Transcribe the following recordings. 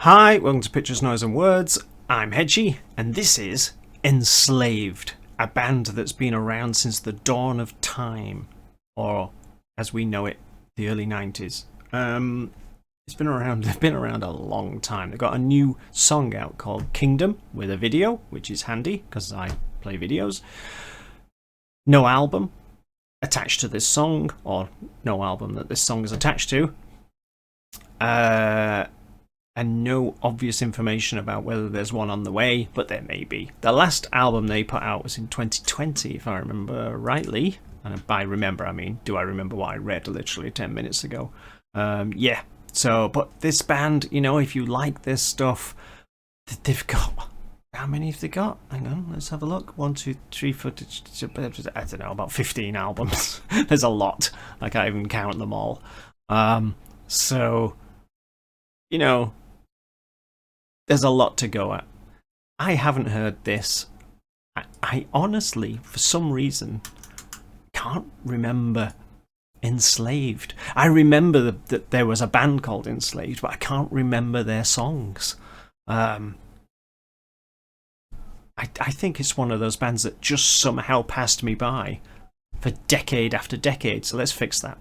Hi, welcome to Pictures, Noise and Words. I'm Hedgie, and this is ENSLAVED, a band that's been around since the dawn of time, or as we know it, the early 90s. They've been around a long time. They've got a new song out called Kingdom with a video, which is handy because I play videos. No album attached to this song, or no album that this song is attached to. And no obvious information about whether there's one on the way, but there may be. The last album they put out was in 2020, if I remember rightly. And by remember, I mean, do I remember what I read literally 10 minutes ago? Yeah. So, but this band, you know, if you like this stuff, they've got... How many have they got? Hang on, let's have a look. 1, 2, 3, 4... I don't know, about 15 albums. There's a lot. I can't even count them all. So, you know... There's a lot to go at. I haven't heard this. I honestly, for some reason, can't remember ENSLAVED. I remember that there was a band called ENSLAVED, but I can't remember their songs. I think it's one of those bands that just somehow passed me by for decade after decade, so let's fix that.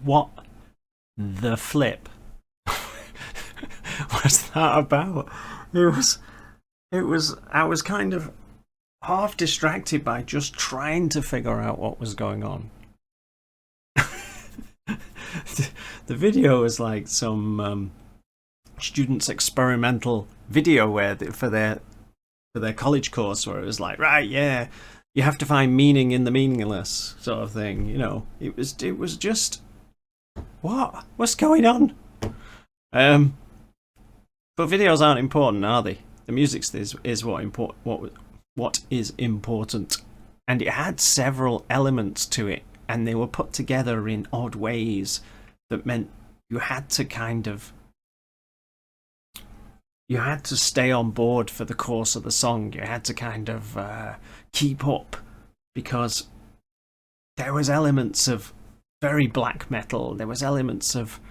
what the flip was that about? I was kind of half distracted by just trying to figure out what was going on. The video was like some students' experimental video where for their college course, where it was like, right, yeah, you have to find meaning in the meaningless, sort of thing. You know, it was just, what's going on? But videos aren't important, are they? The music is what is important, and it had several elements to it, and they were put together in odd ways that meant you had to stay on board for the course of the song. You had to kind of keep up, because there was elements of very black metal. There was elements of,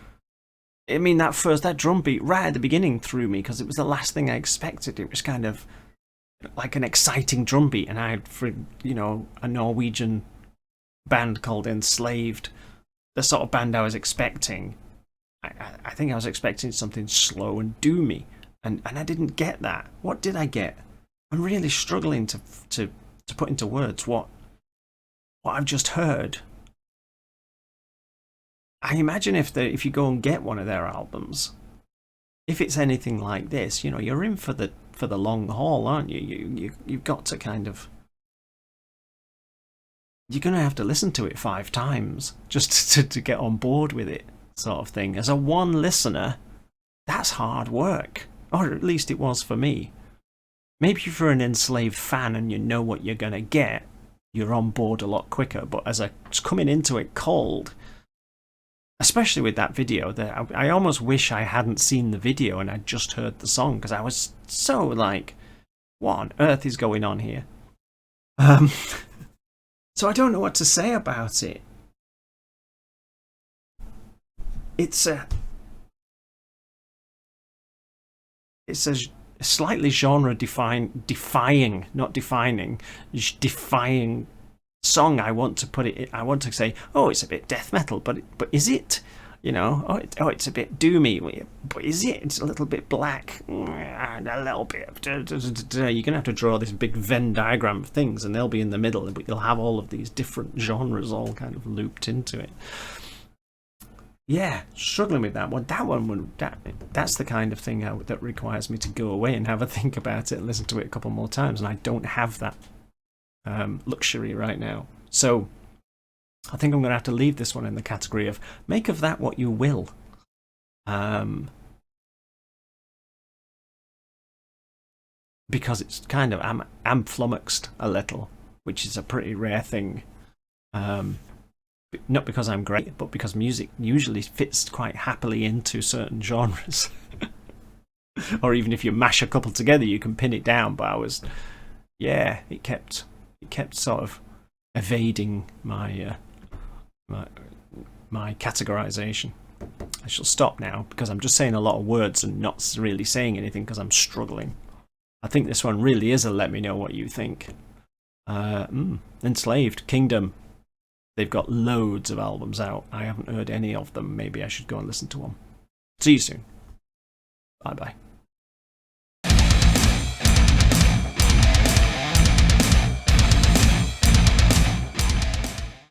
I mean, that drum beat right at the beginning threw me, because it was the last thing I expected. It was kind of like an exciting drum beat, and I had, for a Norwegian band called Enslaved, the sort of band I was expecting. I think I was expecting something slow and doomy, and I didn't get that. What did I get? I'm really struggling to put into words what I've just heard. I imagine if you go and get one of their albums, if it's anything like this, you're in for the long haul, aren't you? You've got to kind of, you're going to have to listen to it 5 times just to get on board with it, sort of thing. As a one listener, that's hard work, or at least it was for me. Maybe if you're an Enslaved fan and you know what you're going to get, you're on board a lot quicker. But as I was coming into it cold, especially with that video, I almost wish I hadn't seen the video and I'd just heard the song, because I was so like, what on earth is going on here? So I don't know what to say about it. It's a slightly defying song. I want to say, oh, it's a bit death metal, but is it? It's a bit doomy, but is it? It's a little bit black, a little bit. You're gonna have to draw this big Venn diagram of things, and they'll be in the middle, but you'll have all of these different genres all kind of looped into it. Yeah, struggling with that one. That's the kind of thing that requires me to go away and have a think about it and listen to it a couple more times, and I don't have that luxury right now. So I think I'm going to have to leave this one in the category of make of that what you will. Because it's kind of, I'm flummoxed a little, which is a pretty rare thing. Not because I'm great, but because music usually fits quite happily into certain genres. Or even if you mash a couple together, you can pin it down. But it kept sort of evading my my categorization. I shall stop now, because I'm just saying a lot of words and not really saying anything because I'm struggling. I think this one really is a let me know what you think. Enslaved Kingdom. They've got loads of albums out. I haven't heard any of them. Maybe I should go and listen to one. See you soon. Bye bye.